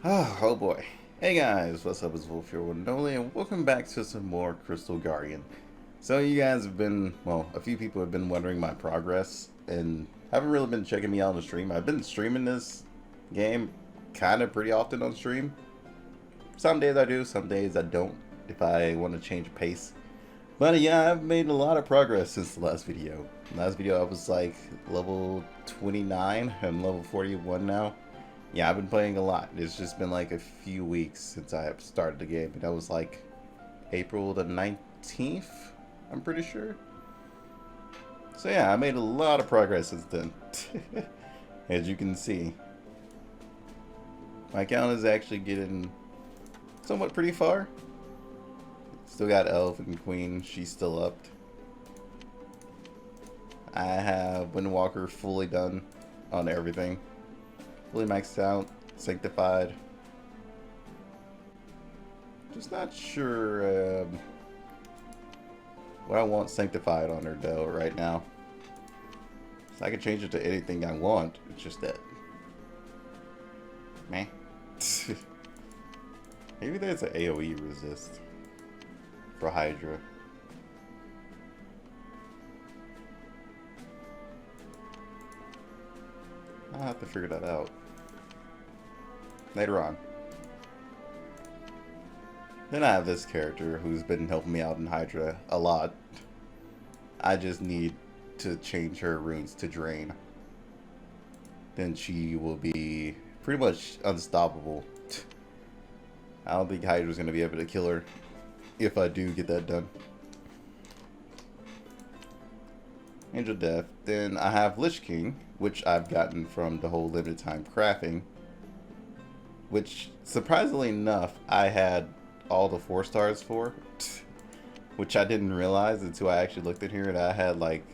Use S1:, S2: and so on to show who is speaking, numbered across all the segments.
S1: Oh boy. Hey guys, what's up? It's Wolf here with Noli, and welcome back to some more Crystal Guardian. So you guys have been, well, a few people have been wondering my progress, and haven't really been checking me out on the stream. I've been streaming this game kind of pretty often on stream. Some days I do, some days I don't, if I want to change pace. But yeah, I've made a lot of progress since the last video. Last video I was like level 29, I'm level 41 now. Yeah, I've been playing a lot. It's just been like a few weeks since I have started the game. And that was like April the 19th, I'm pretty sure. So yeah, I made a lot of progress since then. As you can see. My account is actually getting somewhat pretty far. Still got Elf and Queen, she's still up. I have Windwalker fully done on everything. Fully maxed out, sanctified. Just not sure what I want sanctified on her though right now. So I can change it to anything I want. It's just that, meh. Maybe there's an AOE resist for Hydra. I'll have to figure that out later on. Then I have this character who's been helping me out in Hydra a lot. I just need to change her runes to Drain. Then she will be pretty much unstoppable. I don't think Hydra's going to be able to kill her if I do get that done. Angel Death. Then I have Lich King, which I've gotten from the whole limited time crafting. Which, surprisingly enough, I had all the 4 stars for. Which I didn't realize until I actually looked at here and I had like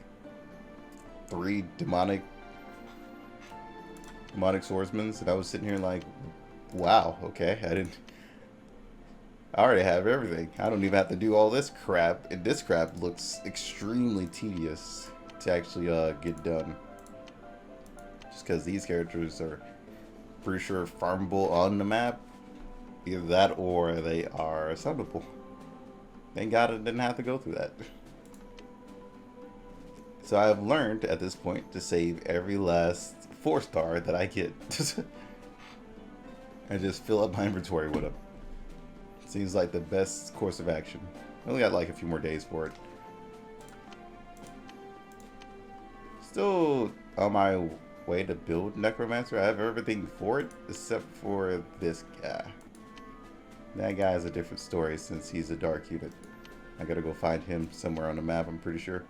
S1: 3 demonic swordsmen. And I was sitting here like, wow, okay, I already have everything. I don't even have to do all this crap. And this crap looks extremely tedious to actually get done. Just because these characters are pretty sure farmable on the map. Either that or they are summonable. Thank God I didn't have to go through that. So I've learned at this point to save every last 4-star that I get. And just fill up my inventory with them. Seems like the best course of action. I only got like a few more days for it. Still on my way to build Necromancer. I have everything for it except for this guy. That guy is a different story since he's a dark unit. I gotta go find him somewhere on the map, I'm pretty sure.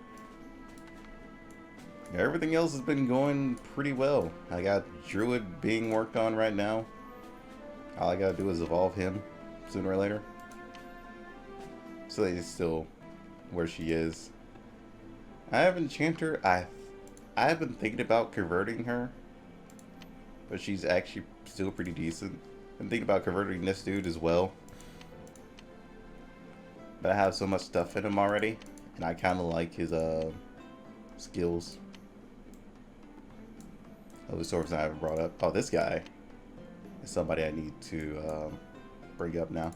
S1: Yeah, everything else has been going pretty well. I got Druid being worked on right now. All I gotta do is evolve him sooner or later. So he's still where she is. I have Enchanter. I've been thinking about converting her, but she's actually still pretty decent. I'm thinking about converting this dude as well, but I have so much stuff in him already, and I kind of like his skills. Other swords I haven't brought up. Oh, this guy is somebody I need to bring up now.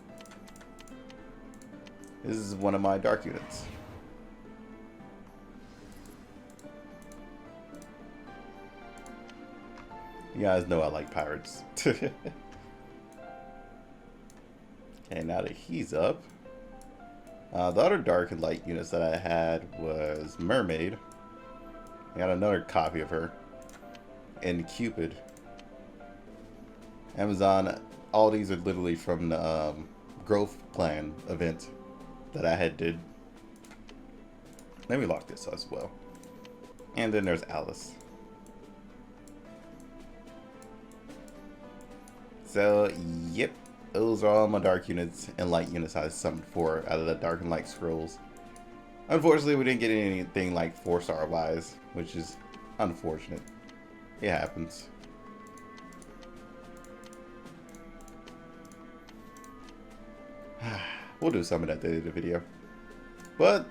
S1: This is one of my dark units. You guys know I like pirates. Okay, now that he's up. The other dark and light units that I had was Mermaid. I got another copy of her. And Cupid. Amazon, all these are literally from the growth plan event that I had did. Let me lock this as well. And then there's Alice. So, yep, those are all my dark units and light units I summoned for out of the dark and light scrolls. Unfortunately, we didn't get anything like 4-star wise, which is unfortunate. It happens. We'll do some of that at the end of the video. But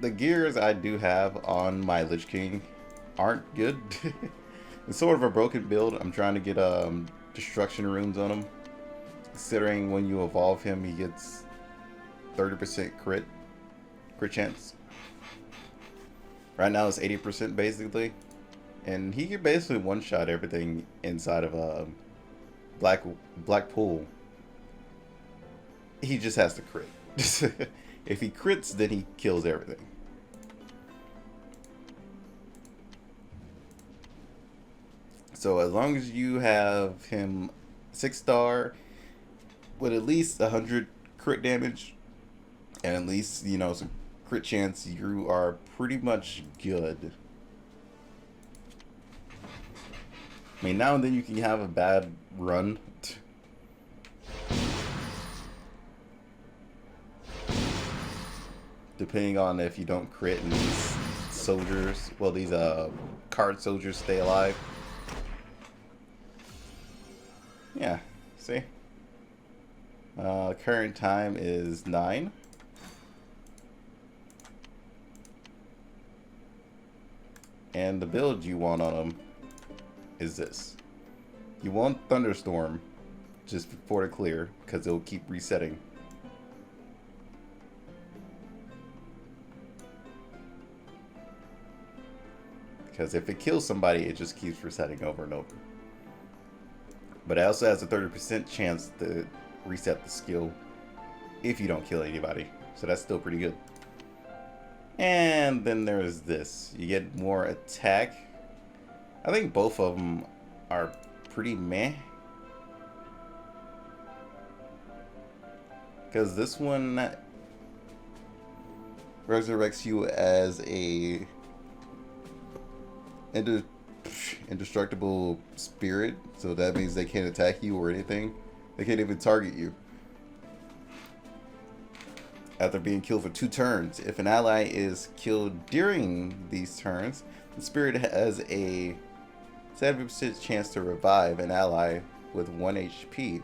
S1: the gears I do have on my Lich King aren't good. It's sort of a broken build. I'm trying to get destruction runes on him. Considering when you evolve him, he gets 30% crit chance. Right now it's 80% basically, and he can basically one-shot everything inside of a black pool. He just has to crit. If he crits, then he kills everything. So as long as you have him 6-star with at least 100 crit damage and at least, you know, some crit chance, you are pretty much good. I mean, now and then you can have a bad run. Depending on if you don't crit and these soldiers, well, these card soldiers stay alive. Yeah, see? Current time is 9. And the build you want on them is this. You want Thunderstorm just before the clear, because it'll keep resetting. Because if it kills somebody, it just keeps resetting over and over. But it also has a 30% chance to reset the skill if you don't kill anybody. So that's still pretty good. And then there's this. You get more attack. I think both of them are pretty meh. Because this one resurrects you as a indestructible spirit, so that means they can't attack you or anything. They can't even target you after being killed for 2 turns. If an ally is killed during these turns, the spirit has a 70% chance to revive an ally with 1 HP.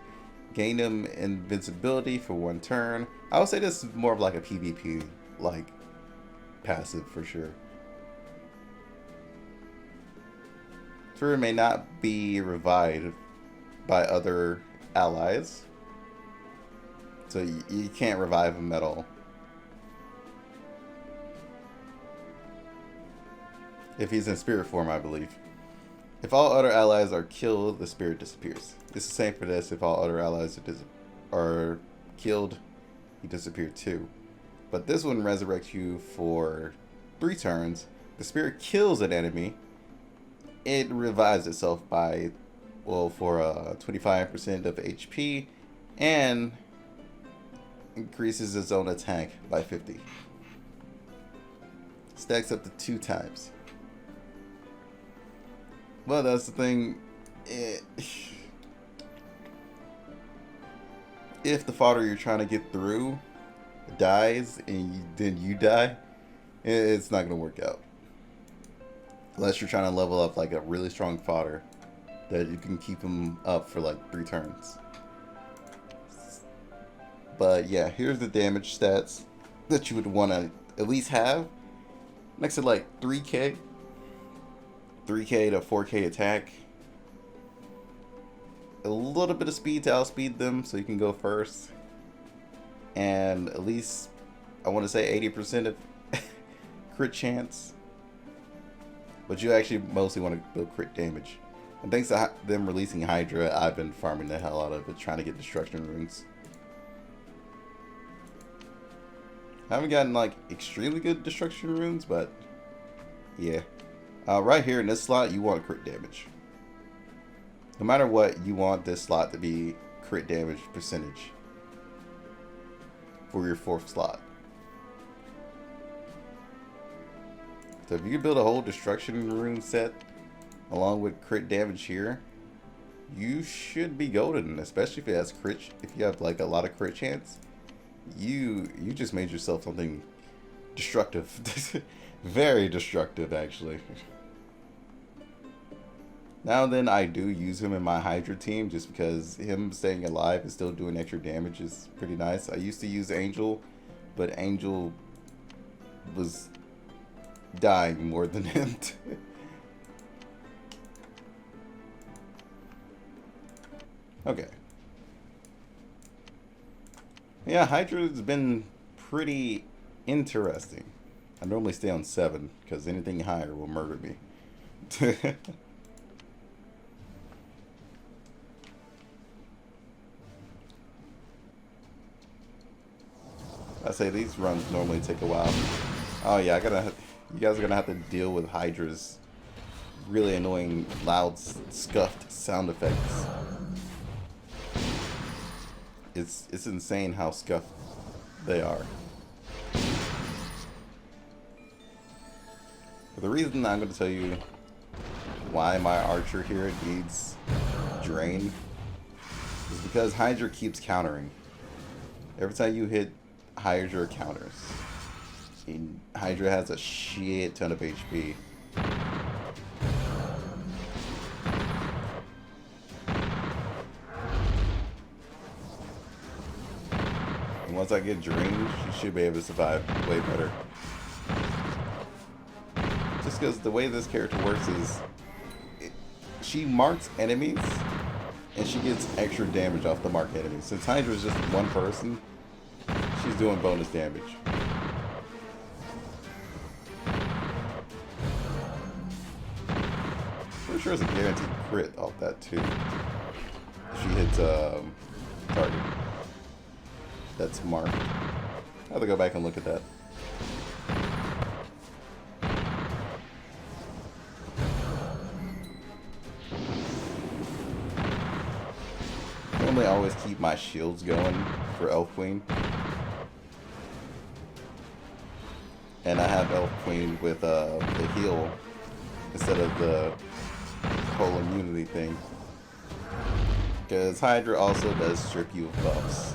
S1: Gain them invincibility for 1 turn. I would say this is more of like a PvP like passive for sure. Spirit may not be revived by other allies, so you can't revive him at all. If he's in spirit form, I believe. If all other allies are killed, the spirit disappears. It's the same for this. If all other allies are killed, he disappears too. But this one resurrects you for 3 turns. The spirit kills an enemy. It revives itself by, well, for 25% of HP, and increases its own attack by 50. Stacks up to 2 times. Well, that's the thing. If the fodder you're trying to get through dies and then you die, it's not going to work out. Unless you're trying to level up like a really strong fodder that you can keep him up for like 3 turns. But yeah, here's the damage stats that you would want to at least have. Next to like 3k to 4k attack. A little bit of speed to outspeed them so you can go first. And at least, I want to say 80% of crit chance. But you actually mostly want to build crit damage. And thanks to them releasing Hydra, I've been farming the hell out of it, trying to get destruction runes. I haven't gotten like extremely good destruction runes, but yeah. Right here in this slot, you want crit damage. No matter what, you want this slot to be crit damage percentage for your 4th slot. So if you can build a whole destruction rune set along with crit damage here, you should be golden, especially if it has crit. If you have like a lot of crit chance, you just made yourself something destructive. Very destructive, actually. Now and then I do use him in my Hydra team just because him staying alive and still doing extra damage is pretty nice. I used to use Angel, but Angel was dying more than him. Okay. Yeah, Hydra's been pretty interesting. I normally stay on 7 because anything higher will murder me. I say these runs normally take a while. Oh yeah, you guys are gonna have to deal with Hydra's really annoying, loud, scuffed sound effects. It's insane how scuffed they are. But the reason I'm going to tell you why my archer here needs drain is because Hydra keeps countering. Every time you hit, Hydra counters. And Hydra has a shit ton of HP. And once I get drained, she should be able to survive way better. Just because the way this character works is she marks enemies and she gets extra damage off the marked enemies. Since Hydra is just one person, she's doing bonus damage. Pretty sure it's a guaranteed crit off that too. If she hits target that's marked. I have to go back and look at that. Normally I always keep my shields going for Elf Queen. And I have Elf Queen with the heal instead of the whole immunity thing. Because Hydra also does strip you of buffs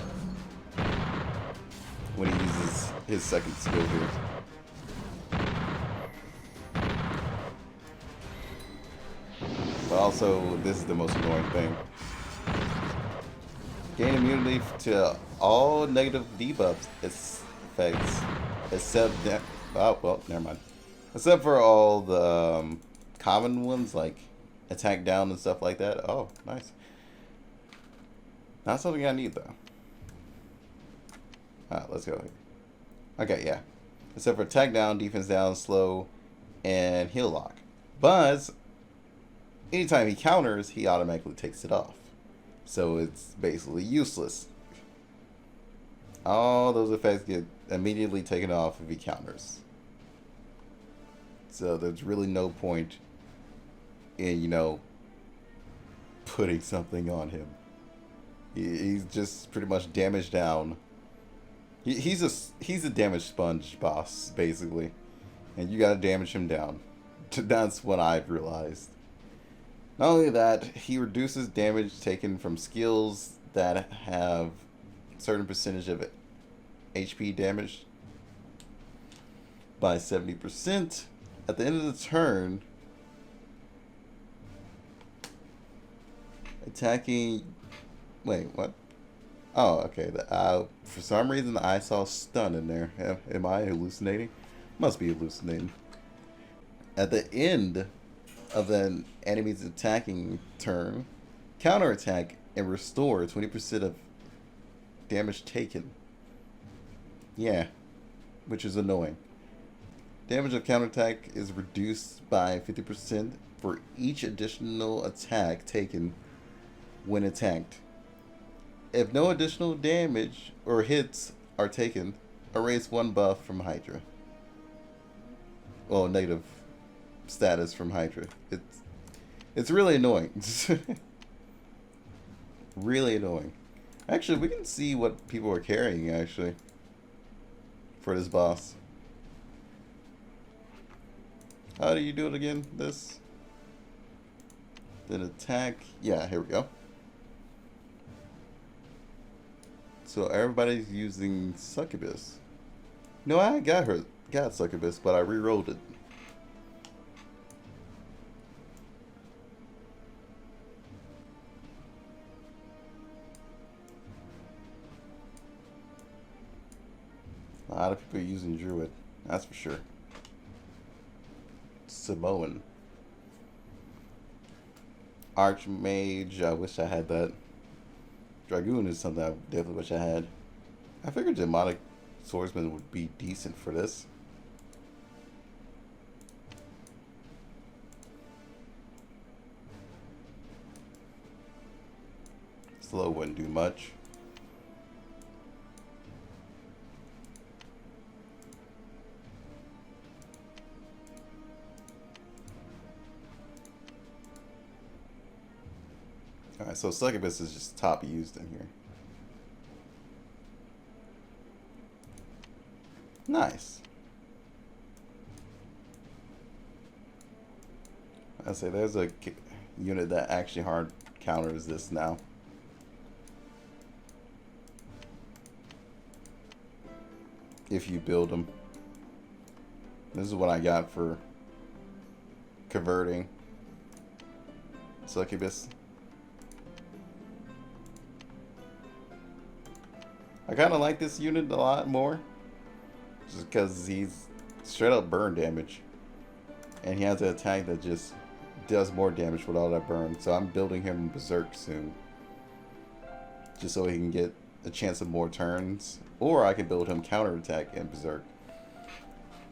S1: when he uses his second skill here. But also, this is the most annoying thing. Gain immunity to all negative debuffs effects, except oh well, never mind. Except for all the common ones like attack down and stuff like that. Oh, nice. Not something I need though. Alright, let's go. Okay, yeah. Except for attack down, defense down, slow, and heal lock. But anytime he counters, he automatically takes it off. So it's basically useless. All those effects get immediately taken off if he counters. So there's really no point in, you know, putting something on him. He's just pretty much damage down. He's a damage sponge boss, basically. And you gotta damage him down. That's what I've realized. Not only that, he reduces damage taken from skills that have a certain percentage of HP damage by 70%. At the end of the turn, attacking... Wait, what? Oh, okay. For some reason, I saw stun in there. Am I hallucinating? Must be hallucinating. At the end of an enemy's attacking turn, counterattack and restore 20% of damage taken. Yeah, which is annoying. Damage of counterattack is reduced by 50% for each additional attack taken when attacked. If no additional damage or hits are taken, erase one buff from Hydra. Well, negative status from Hydra. It's really annoying. Really annoying. Actually, we can see what people are carrying, actually, for this boss. How do you do it again? This? Then attack. Yeah, here we go. So everybody's using Succubus. No, I got Succubus, but I re-rolled it. A lot of people are using Druid, that's for sure. Samoan. Archmage, I wish I had that. Dragoon is something I definitely wish I had. I figured Demonic Swordsman would be decent for this. Slow wouldn't do much. Alright, so Succubus is just top used in here. Nice. I say there's a unit that actually hard counters this now. If you build them. This is what I got for converting Succubus. I kind of like this unit a lot more. Just because he's straight up burn damage. And he has an attack that just does more damage with all that burn. So I'm building him Berserk soon. Just so he can get a chance of more turns. Or I can build him counterattack and Berserk.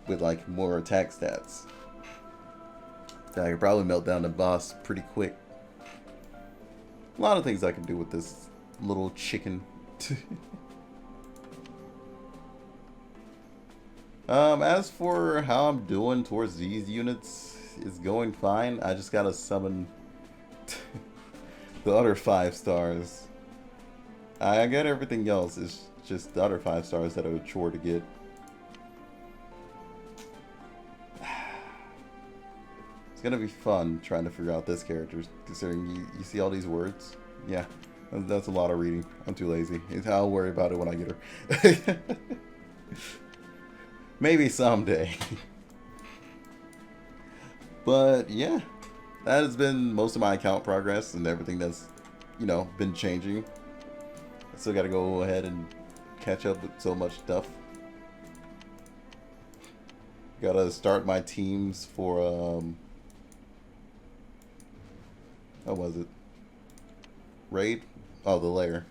S1: With like more attack stats. I could probably melt down the boss pretty quick. A lot of things I can do with this little chicken. As for how I'm doing towards these units, it's going fine. I just gotta summon the other 5 stars. I got everything else. It's just the other 5 stars that are a chore to get. It's gonna be fun trying to figure out this character, considering you see all these words. Yeah, that's a lot of reading. I'm too lazy. I'll worry about it when I get her. Maybe someday. But yeah, that has been most of my account progress and everything that's, you know, been changing. I still gotta go ahead and catch up with so much stuff. Gotta start my teams for what was it? Raid? Oh, the lair.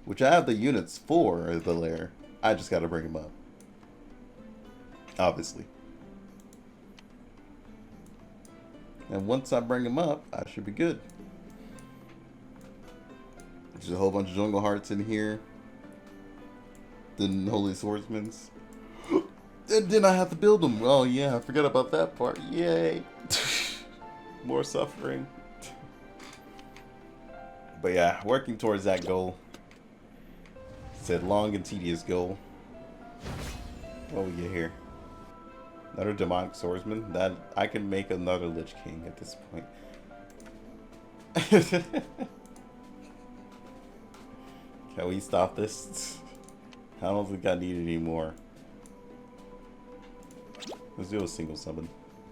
S1: Which I have the units for the lair. I just gotta bring them up. Obviously. And once I bring them up, I should be good. There's a whole bunch of jungle hearts in here. Then holy swordsmans. And then I have to build them. Oh yeah, I forgot about that part. Yay. More suffering. But yeah, working towards that goal. Said long and tedious goal. What we get here? Another demonic swordsman. That I can make another Lich King at this point. Can we stop this? I don't think I need it anymore. Let's do a single summon.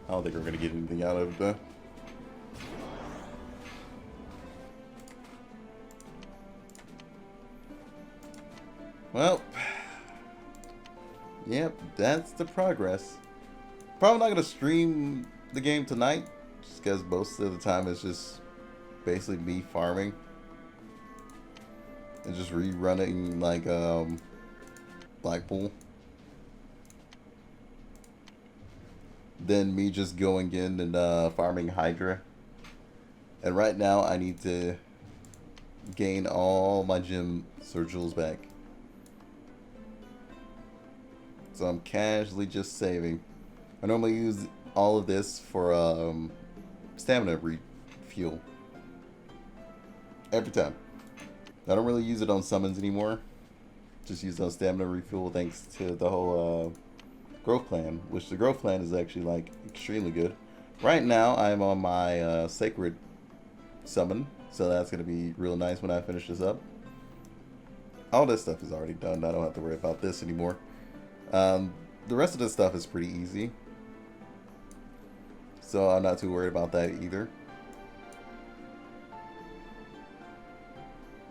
S1: I don't think we're gonna get anything out of the. Well, yep, that's the progress. Probably not gonna stream the game tonight, just because most of the time it's just basically me farming and just rerunning like Blackpool. Then me just going in and farming Hydra. And right now I need to gain all my gem jewels back. So I'm casually just saving. I normally use all of this for stamina refuel. Every time. I don't really use it on summons anymore. Just use it on stamina refuel thanks to the whole growth plan. Which the growth plan is actually like extremely good. Right now I'm on my sacred summon. So that's going to be real nice when I finish this up. All this stuff is already done. I don't have to worry about this anymore. The rest of this stuff is pretty easy. So I'm not too worried about that either.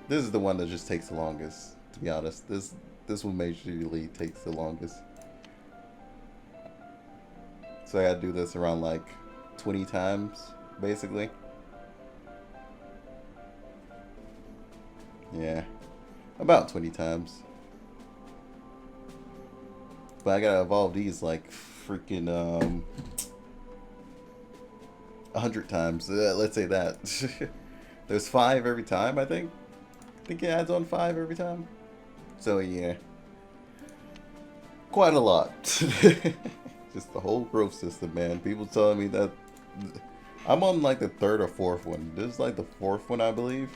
S1: This is the one that just takes the longest, to be honest. This one majorly takes the longest. So I gotta do this around like 20 times, basically. Yeah, about 20 times. But I gotta evolve these like freaking 100 times. Let's say that. There's 5 every time, I think. I think it adds on 5 every time. So yeah, quite a lot. Just the whole growth system, man. People telling me that I'm on like the 3rd or 4th one. This is like the 4th one, I believe.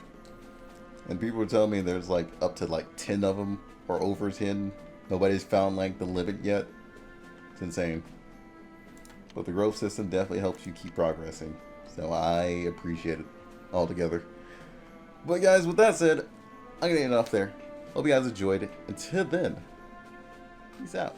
S1: And people were telling me there's like up to like 10 of them or over 10. Nobody's found like the limit yet. It's insane. But the growth system definitely helps you keep progressing. So I appreciate it altogether. But guys, with that said, I'm gonna end it off there. Hope you guys enjoyed it. Until then, peace out.